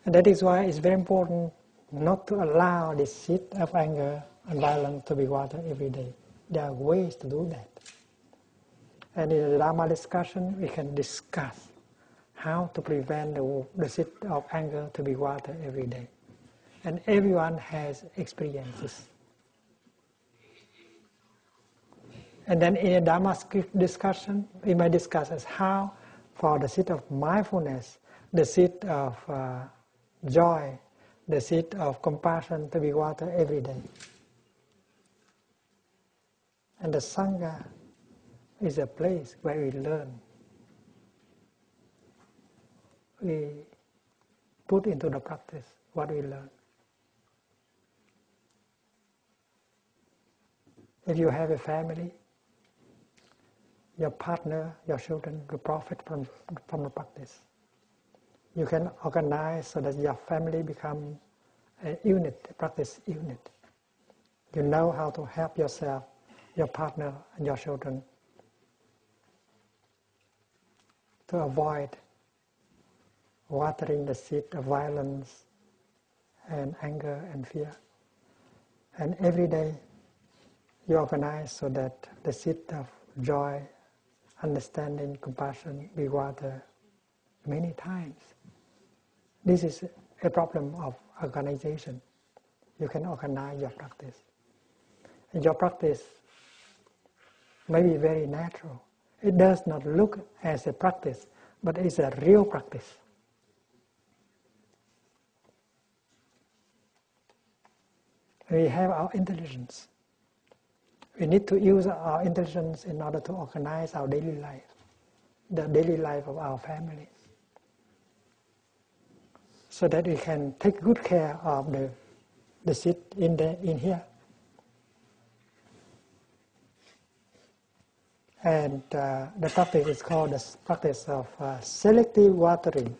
And that is why it's very important not to allow the seed of anger and violence to be watered every day. There are ways to do that. And in the Dharma discussion, we can discuss how to prevent the seed of anger to be watered every day. And everyone has experiences. And then in a Dharma discussion, we may discuss as how for the seed of mindfulness, the seed of joy, the seed of compassion to be watered every day. And the Sangha is a place where we learn. We put into the practice what we learn. If you have a family, your partner, your children will profit from the practice. You can organize so that your family become a unit, a practice unit. You know how to help yourself, your partner, and your children to avoid watering the seed of violence and anger and fear. And every day you organize so that the seed of joy, understanding, compassion be watered many times. This is a problem of organization. You can organize your practice. And your practice may be very natural. It does not look as a practice, but it's a real practice. We have our intelligence. We need to use our intelligence in order to organize our daily life, the daily life of our families, so that we can take good care of the seed in here. And the practice is called the practice of selective watering.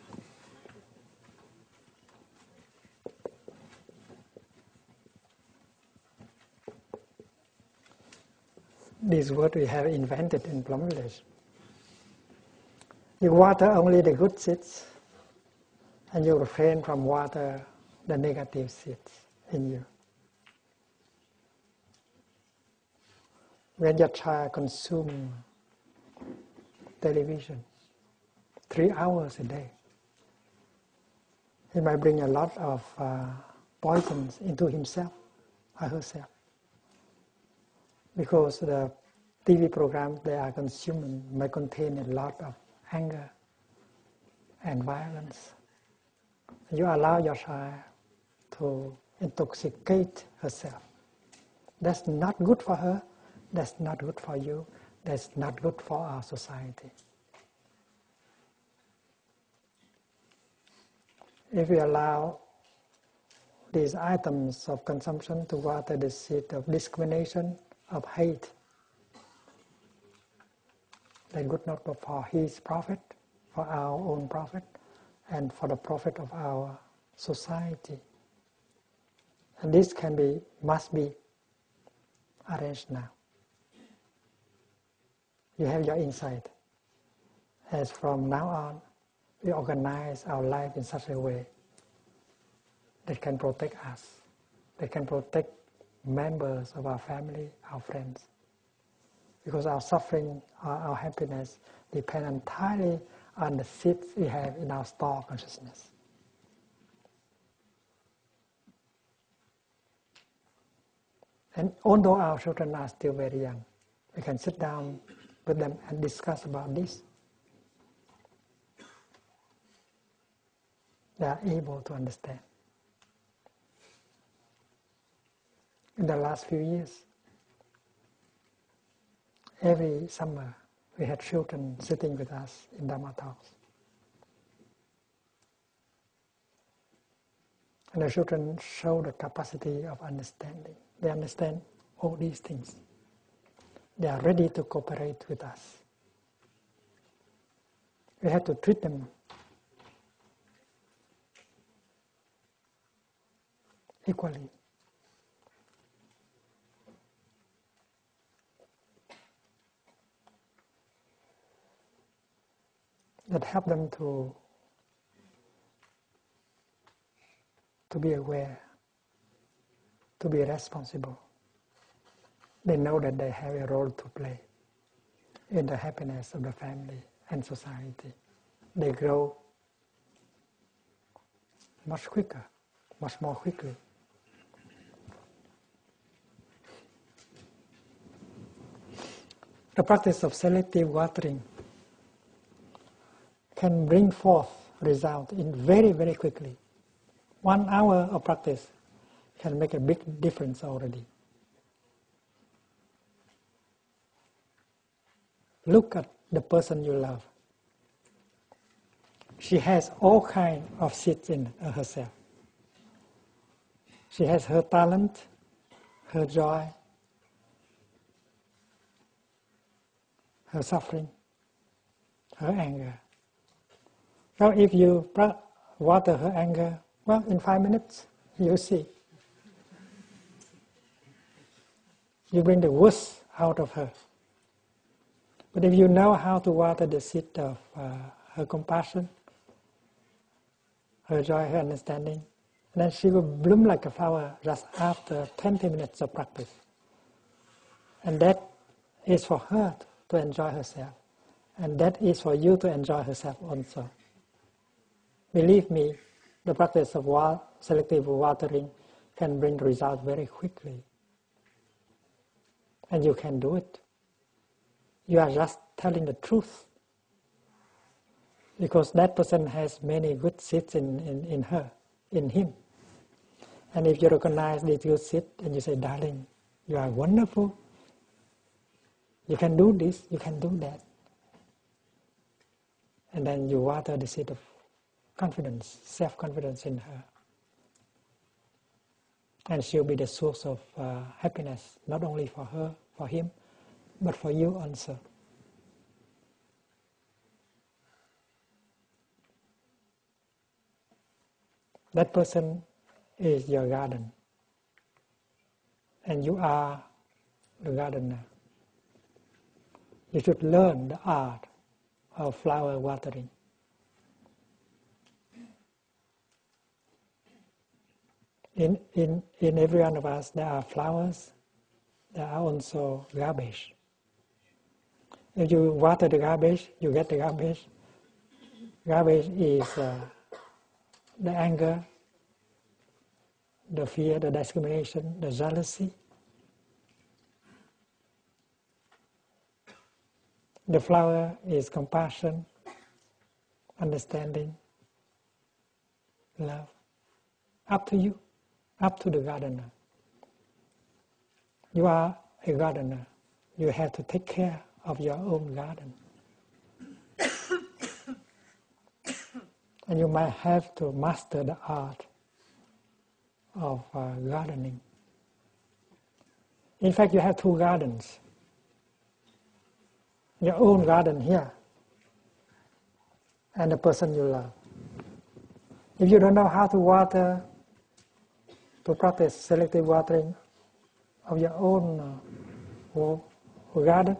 This word we have invented in Plum Village. You water only the good seeds, and you refrain from water the negative seeds in you. When your child consumes television 3 hours a day, he might bring a lot of poisons into himself or herself. Because the TV programs they are consuming may contain a lot of anger and violence. You allow your child to intoxicate herself. That's not good for her, that's not good for you, that's not good for our society. If we allow these items of consumption to water the seed of discrimination, of hate, they good not for his profit, for our own profit, and for the profit of our society. And this must be arranged now. You have your insight. As from now on, we organize our life in such a way that can protect us, that can protect members of our family, our friends. Because our suffering, our happiness depend entirely on the seeds we have in our star consciousness. And although our children are still very young, we can sit down with them and discuss about this. They are able to understand. In the last few years, every summer we had children sitting with us in Dhamma talks. And the children show the capacity of understanding. They understand all these things. They are ready to cooperate with us. We have to treat them equally. That help them to to be aware, to be responsible. They know that they have a role to play in the happiness of the family and society. They grow much quicker, much more quickly. The practice of selective watering can bring forth result in very, very quickly. 1 hour of practice can make a big difference already. Look at the person you love. She has all kinds of seeds in herself. She has her talent, her joy, her suffering, her anger. So if you water her anger, well, in 5 minutes, you see. You bring the worst out of her. But if you know how to water the seed of her compassion, her joy, her understanding, then she will bloom like a flower just after 20 minutes of practice. And that is for her to enjoy herself. And that is for you to enjoy herself also. Believe me, the practice of selective watering can bring results very quickly. And you can do it. You are just telling the truth. Because that person has many good seeds in her, in him. And if you recognize these good seeds and you say, darling, you are wonderful. You can do this, you can do that. And then you water the seed of confidence, self-confidence in her. And she'll be the source of happiness, not only for her, for him, but for you also. That person is your garden. And you are the gardener. You should learn the art of flower watering. In every one of us, there are flowers, there are also garbage. If you water the garbage, you get the garbage. Garbage is the anger, the fear, the discrimination, the jealousy. The flower is compassion, understanding, love. Up to you, up to the gardener. You are a gardener. You have to take care of your own garden. And you might have to master the art of gardening. In fact, you have 2 gardens. Your own garden here, and the person you love. If you don't know how to water, to practice selective watering of your own garden,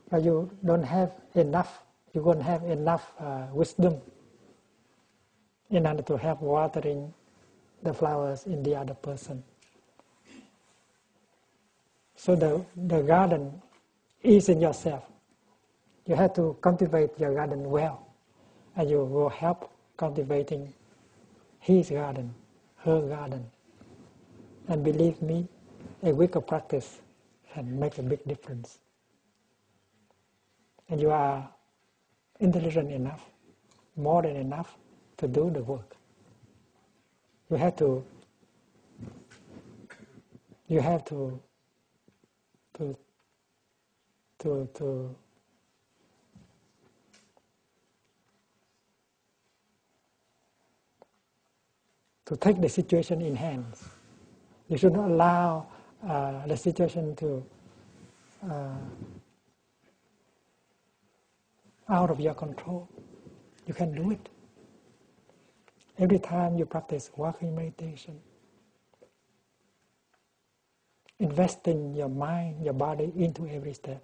but you don't have enough, you won't have enough wisdom in order to help watering the flowers in the other person. So the garden is in yourself. You have to cultivate your garden well, and you will help cultivating his garden, her garden. And believe me, a week of practice can make a big difference. And you are intelligent enough, more than enough, to do the work. You have to take the situation in hands. You should not allow the situation to out of your control. You can do it. Every time you practice walking meditation, investing your mind, your body into every step.